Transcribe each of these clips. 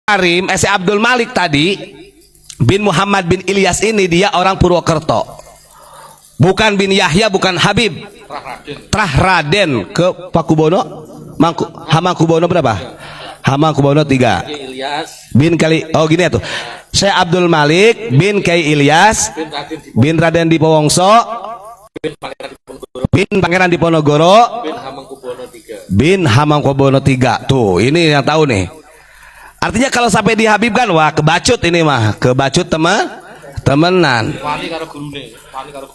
Karim, si Abdul Malik tadi bin Muhammad bin Ilyas ini dia orang Purwokerto, bukan bin Yahya, bukan Habib. Trahraden ke Pakubono, Hamangkubono berapa? Hamangkubono 3 bin kali. Oh gini ya tuh, saya Abdul Malik bin Kiai Ilyas bin Raden Dipowongso bin Pangeran Diponegoro bin Hamangkubono 3. Tuh ini yang tahu nih. Artinya kalau sampai di Habib kan, wah kebacut ini mah, kebacut temenan.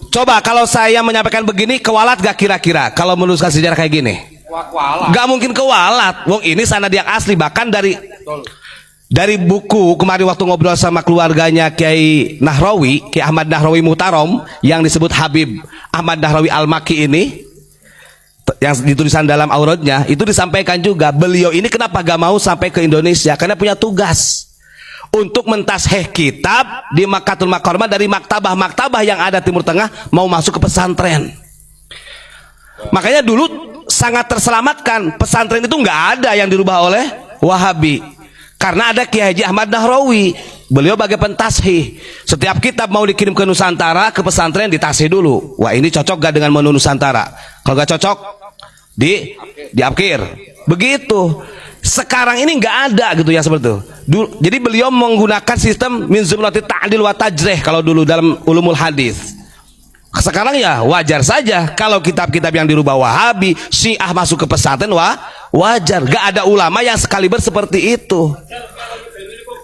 Coba kalau saya menyampaikan begini, kewalat gak kira-kira kalau menuliskan sejarah kayak gini? Gak mungkin kewalat. Wong ini sanad yang asli, bahkan dari buku kemarin waktu ngobrol sama keluarganya Kiai Nahrawi, Kiai Ahmad Nahrawi Muhtarom yang disebut Habib Ahmad Nahrawi Al-Maki ini, yang ditulisan dalam auratnya itu disampaikan juga, beliau ini kenapa gak mau sampai ke Indonesia, karena punya tugas untuk mentasheh kitab di Makkatul Mukarramah dari maktabah-maktabah yang ada Timur Tengah, mau masuk ke pesantren. Makanya dulu sangat terselamatkan, pesantren itu nggak ada yang dirubah oleh Wahabi, karena ada Kiai Haji Ahmad Nahrawi, beliau bagai pentashih. Setiap kitab mau dikirim ke Nusantara, ke pesantren ditashih dulu, wah ini cocok gak dengan menu Nusantara, kalau gak cocok diapkir. Begitu. Sekarang ini nggak ada gitu ya seperti itu. Jadi beliau menggunakan sistem min zumrati ta'dil wa tajrih kalau dulu dalam ulumul hadis. Sekarang ya wajar saja kalau kitab-kitab yang dirubah Wahabi, Syiah masuk ke pesantren, wajar. Gak ada ulama yang sekaliber seperti itu.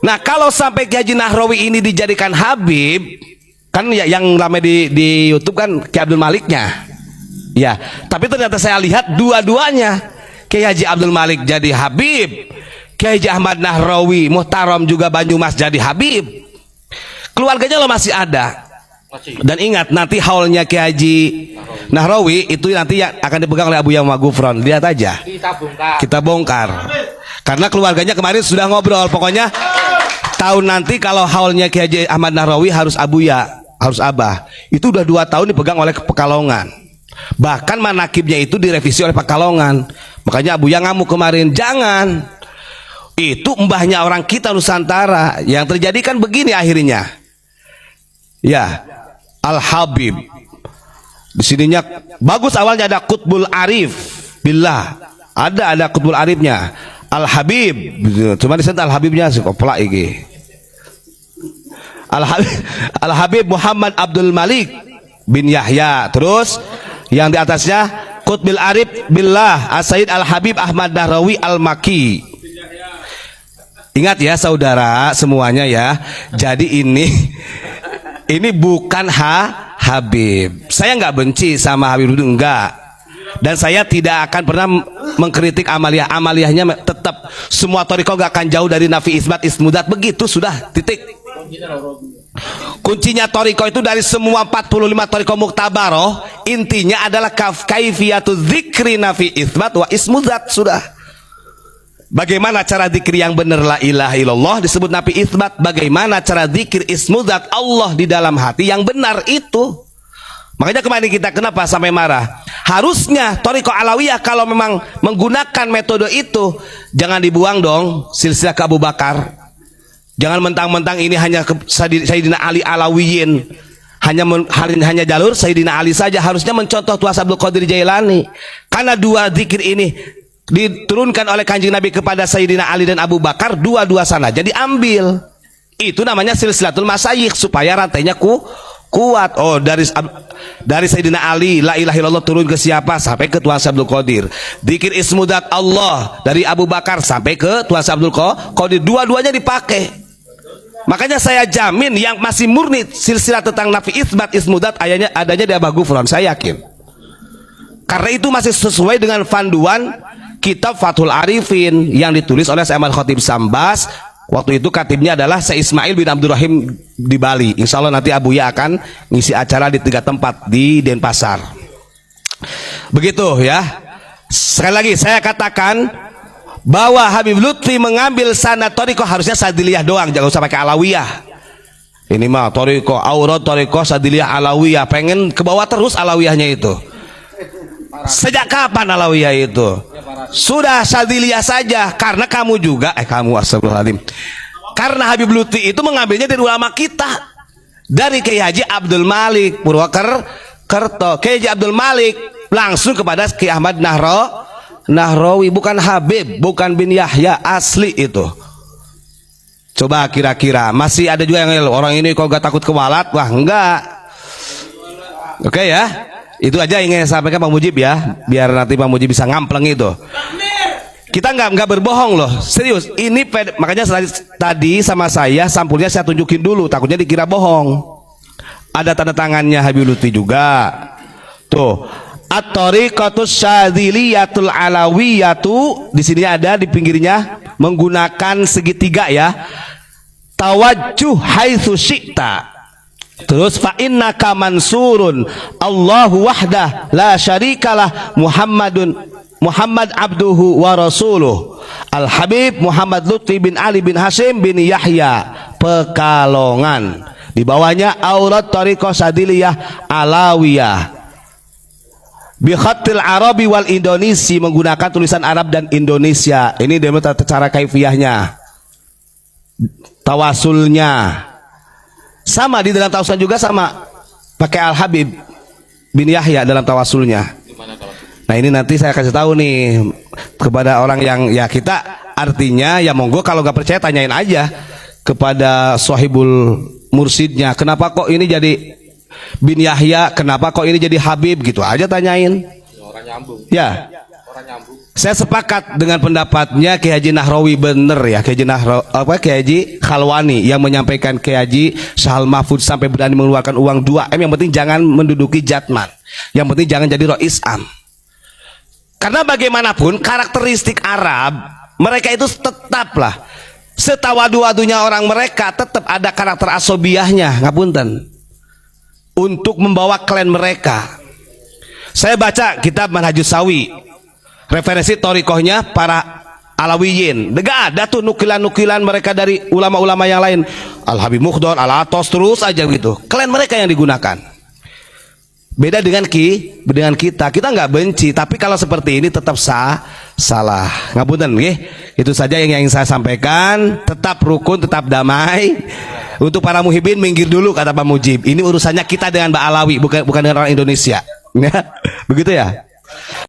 Nah kalau sampai Kiai Haji Nahrawi ini dijadikan Habib, kan ya yang ramai di YouTube kan Kiai Abdul Maliknya. Ya, tapi ternyata saya lihat dua-duanya, Kiai Haji Abdul Malik jadi Habib, Kiai Haji Ahmad Nahrawi Muhtarom juga Banyumas jadi Habib. Keluarganya lo masih ada. Dan ingat nanti haulnya Kiai Haji Nahrawi itu nanti yang akan dipegang oleh Abu Yama Gufron. Lihat aja. Kita bongkar. Karena keluarganya kemarin sudah ngobrol. Pokoknya tahun nanti kalau haulnya Kiai Haji Ahmad Nahrawi harus Abuya, harus Abah. Itu udah 2 tahun dipegang oleh Pekalongan. Bahkan manakibnya itu direvisi oleh Pekalongan. Makanya Abuya ngamuk kemarin, jangan. Itu mbahnya orang kita Nusantara. Yang terjadi kan begini akhirnya. Ya, Al-Habib. Di sininya bagus, awalnya ada Qutbul Arif billah. Ada Qutbul Arifnya. Al-Habib. Cuma di sana Al-Habibnya sekoplak iki. Al-Habib Muhammad Abdul Malik bin Yahya. Terus yang di atasnya Qutbil Arif billah As-Sayyid Al-Habib Ahmad Nahrawi Al-Maki. Ingat ya saudara semuanya ya. Jadi ini bukan Habib. Saya nggak benci sama Habib itu, enggak. Dan saya tidak akan pernah mengkritik amaliyahnya tetap semua thariqah gak akan jauh dari nafi isbat ismudat, begitu sudah, titik. Kuncinya thariqah itu dari semua 45 thariqah muktabaroh, intinya adalah kaifiyatu dzikri nafi isbat wa ismudat, sudah. Bagaimana cara zikir yang benar la ilaha illallah disebut nafi isbat, bagaimana cara zikir ismudat Allah di dalam hati yang benar itu. Makanya kemarin kita kenapa sampai marah? Harusnya thariqah alawiyah kalau memang menggunakan metode itu, jangan dibuang dong silsilah ke Abu Bakar. Jangan mentang-mentang ini hanya Sayyidina Ali Alawiyin, hanya jalur Sayyidina Ali saja. Harusnya mencontoh Tuas Abdul Qadir Jailani, karena 2 zikir ini diturunkan oleh Kanjeng Nabi kepada Sayyidina Ali dan Abu Bakar, dua-dua sana. Jadi ambil. Itu namanya silsilatul masyayikh supaya rantainya kuat. Oh, dari Sayyidina Ali la ilaha illallah turun ke siapa? Sampai ke Tuan Abdul Qadir. Dzikir ismudat Allah dari Abu Bakar sampai ke Tuan Abdul Qadir. Dua-duanya dipakai. Makanya saya jamin yang masih murni silsilah tentang nafi isbat ismudat adanya di Abah Gufron, saya yakin. Karena itu masih sesuai dengan panduan kitab Fathul Arifin yang ditulis oleh Syekh Ahmad Khatib Sambas. Waktu itu katibnya adalah Syekh Ismail bin Abdurrahim di Bali. Insya Allah nanti Abuya akan ngisi acara di 3 tempat di Denpasar. Begitu ya. Sekali lagi saya katakan bahwa Habib Lutfi mengambil sanad thariqah harusnya Sadiliyah doang, jangan usah pakai Alawiyah. Ini mah thariqah aurat, thariqah Sadiliyah, Alawiyah, pengen ke bawah terus Alawiyahnya itu. Sejak kapan Alawiyah itu? Sudah Syadziliyah saja, karena kamu juga kamu astagfirullahaladzim. Karena Habib Lutfi itu mengambilnya dari ulama kita, dari Kiai Haji Abdul Malik Purwokerto. Kiai Haji Abdul Malik langsung kepada Kiai Ahmad Nahrawi, bukan Habib, bukan bin Yahya, asli itu. Coba kira-kira masih ada juga yang orang ini kok gak takut kewalat? Wah enggak. Oke ya, itu aja yang ingin saya sampaikan Bang Mujib ya, biar nanti Bang Mujib bisa ngampleng itu. Kita nggak berbohong loh, serius. Ini makanya tadi sama saya sampulnya saya tunjukin dulu, takutnya dikira bohong. Ada tanda tangannya Habib Lutfi juga. Tuh, at-tariqatus syadziliyatul alawiyatu, di sini ada di pinggirnya menggunakan segitiga ya. Tawajjuh haitsu syi'ta. Terus fa innaka mansurun Allahu wahdah la syarikalah Muhammad abduhu wa rasuluh Al Habib Muhammad Lutfi bin Ali bin Hashim bin Yahya Pekalongan. Di bawahnya Aurat Tariqah Syadziliyah Alawiyah bi khatil Arabi wal Indonesi, menggunakan tulisan Arab dan Indonesia. Ini demo cara kaifiyahnya, tawasulnya sama. Di dalam tawasul juga sama, pakai Al Habib bin Yahya dalam tawasulnya. Nah ini nanti saya kasih tahu nih kepada orang yang ya kita, artinya ya monggo kalau nggak percaya tanyain aja kepada Sohibul Mursidnya, kenapa kok ini jadi bin Yahya, kenapa kok ini jadi Habib, gitu aja tanyain. Orang nyambung. Ya. Orang nyambung. Saya sepakat dengan pendapatnya Kiai Haji Nahrawi, bener ya, Kiai Haji Khalwani yang menyampaikan Kiai Haji Syahal Mahfud sampai berani mengeluarkan uang 2M, yang penting jangan menduduki jatman, yang penting jangan jadi Rois Am. Karena bagaimanapun karakteristik Arab mereka itu tetaplah, setawadu-wadunya orang mereka tetap ada karakter asobiahnya, ngapunten, untuk membawa klan mereka. Saya baca kitab Manhajus Sawi, referensi torikohnya para Alawiyin. Gak ada tuh nukilan-nukilan mereka dari ulama-ulama yang lain. Al Habib Mukhdar, Al Atos, terus aja gitu. Klan mereka yang digunakan. Beda dengan kita nggak benci, tapi kalau seperti ini tetap salah. Ngapunten nggih. Itu saja yang ingin saya sampaikan. Tetap rukun, tetap damai. Untuk para muhibin minggir dulu, kata Pak Mujib. Ini urusannya kita dengan Mbak Alawi, bukan dengan orang Indonesia. Begitu ya.